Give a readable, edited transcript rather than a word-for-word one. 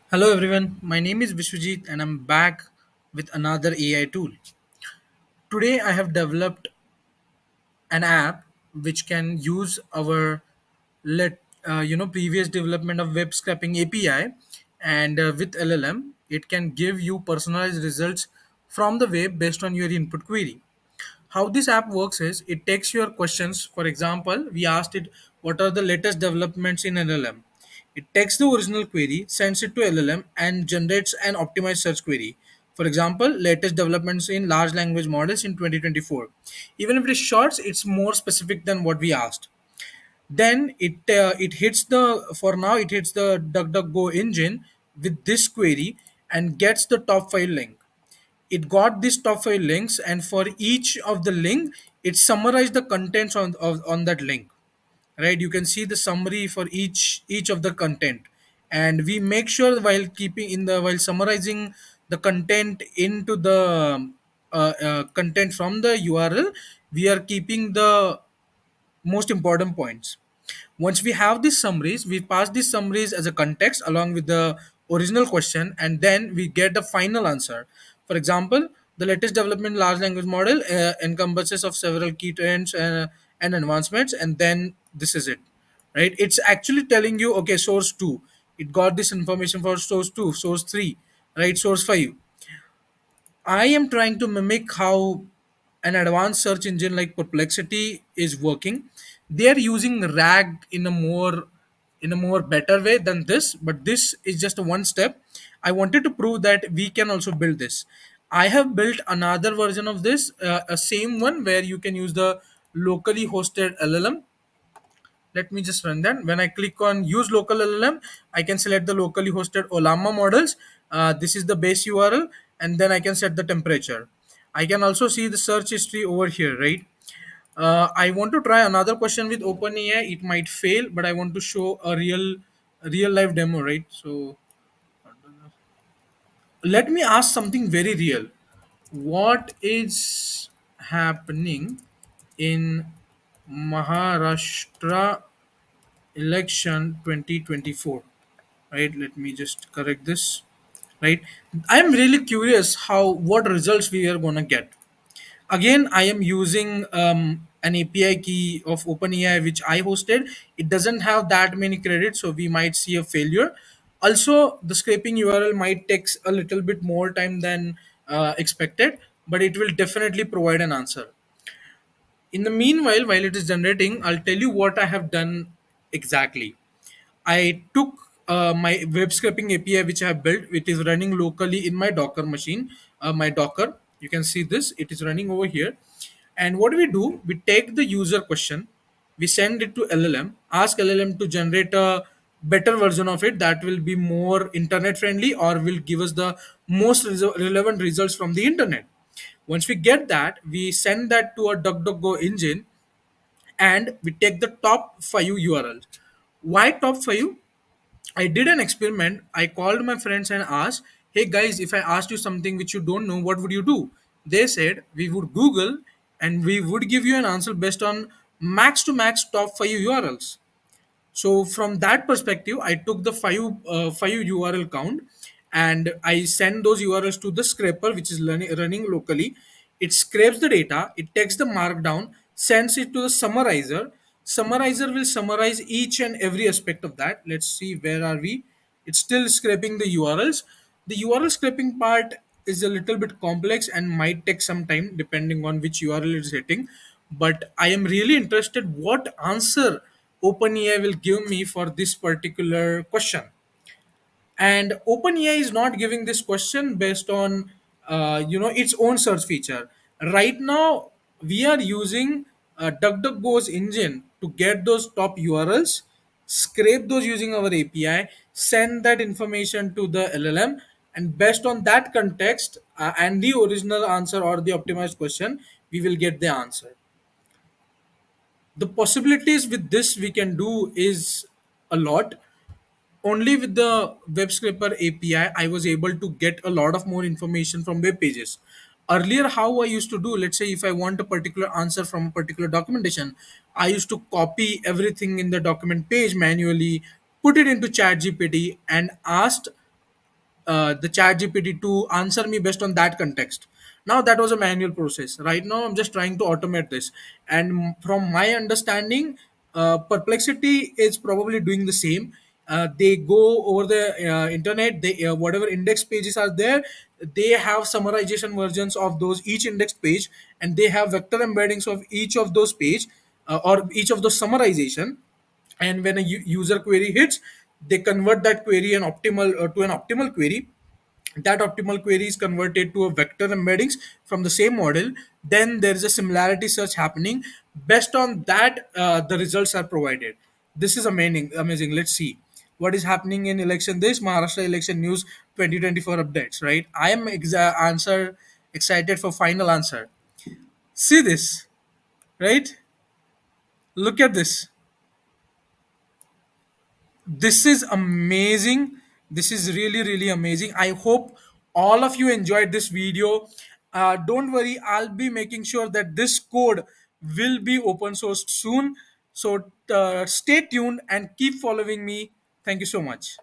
Hello everyone, my name is Vishwajit and I'm back with another AI tool. Today I have developed an app which can use our previous development of web scraping API, and with LLM it can give you personalized results from the web based on your input query. How this app works is it takes your questions. For example, we asked it what are the latest developments in LLM. It takes the original query, sends it to LLM, and generates an optimized search query. For example, latest developments in large language models in 2024. Even if it is short, it's more specific than what we asked. Then it hits the for now it hits the DuckDuckGo engine with this query and gets the top file link. It got these top 5 links, and for each of the link it summarized the contents on that link, right? You can see the summary for each of the content, and we make sure while summarizing the content into the content from the URL, we are keeping the most important points. Once we have these summaries, we pass these summaries as a context along with the original question, and then we get the final answer. For example, the latest development large language model encompasses of several key trends and advancements, and then this is it, right? It's actually telling you, okay, source 2, it got this information for source 2, source 3, right, source 5. I am trying to mimic how an advanced search engine like Perplexity is working. They are using RAG in a more better way than this, but this is just a one step. I wanted to prove that we can also build this. I have built another version of this, a same one where you can use the locally hosted LLM. Let me just run that. When I click on use local LLM, I can select the locally hosted Olama models. This is the base URL, and then I can set the temperature. I can also see the search history over here, right? I want to try another question with OpenAI. It might fail, but I want to show a real life demo, right? So let me ask something very real. What is happening in Maharashtra election 2024? Right, let me just correct this. Right, I'm really curious how what results we are gonna get. Again, I am using an API key of OpenAI which I hosted. It doesn't have that many credits, so we might see a failure. Also, the scraping URL might take a little bit more time than expected, but it will definitely provide an answer. In the meanwhile, while it is generating, I'll tell you what I have done exactly. I took my web scraping API which I have built, which is running locally in my Docker machine, my Docker. You can see this, it is running over here. And what we do, we take the user question, we send it to LLM, ask LLM to generate a better version of it that will be more internet friendly or will give us the most relevant results from the internet. Once we get that, we send that to a DuckDuckGo engine, and we take the top 5 URLs. Why top 5? I did an experiment. I called my friends and asked, hey guys, if I asked you something which you don't know, what would you do? They said, we would Google and we would give you an answer based on max to max top 5 URLs. So from that perspective, I took the five URL count, and I send those URLs to the scraper which is running locally. It scrapes the data, it takes the markdown, sends it to the summarizer. Summarizer will summarize each and every aspect of that. Let's see, where are we? It's still scraping the URLs. The URL scraping part is a little bit complex and might take some time depending on which URL it's hitting. But I am really interested what answer OpenAI will give me for this particular question. And OpenAI is not giving this question based on its own search feature. Right now, we are using DuckDuckGo's engine to get those top URLs, scrape those using our API, send that information to the LLM, and based on that context and the original answer or the optimized question, we will get the answer. The possibilities with this we can do is a lot. Only with the web scraper API I was able to get a lot of more information from web pages. Earlier, how I used to do, let's say if I want a particular answer from a particular documentation, I used to copy everything in the document page manually, put it into chat GPT, and asked the chat gpt to answer me based on that context. Now that was a manual process. Right now I'm just trying to automate this, and from my understanding, perplexity is probably doing the same. They go over the internet, they whatever index pages are there, they have summarization versions of those each index page, and they have vector embeddings of each of those page, or each of those summarization. And when a user query hits, they convert that query an optimal to an optimal query. That optimal query is converted to a vector embeddings from the same model. Then there is a similarity search happening. Based on that, the results are provided. This is amazing. Let's see what is happening in election, this Maharashtra election news 2024 updates, right? I am answer excited for final answer. See this, right? Look at this. This is amazing. This is really amazing. I hope all of you enjoyed this video. Don't worry, I'll be making sure that this code will be open sourced soon. So stay tuned and keep following me. Thank you so much.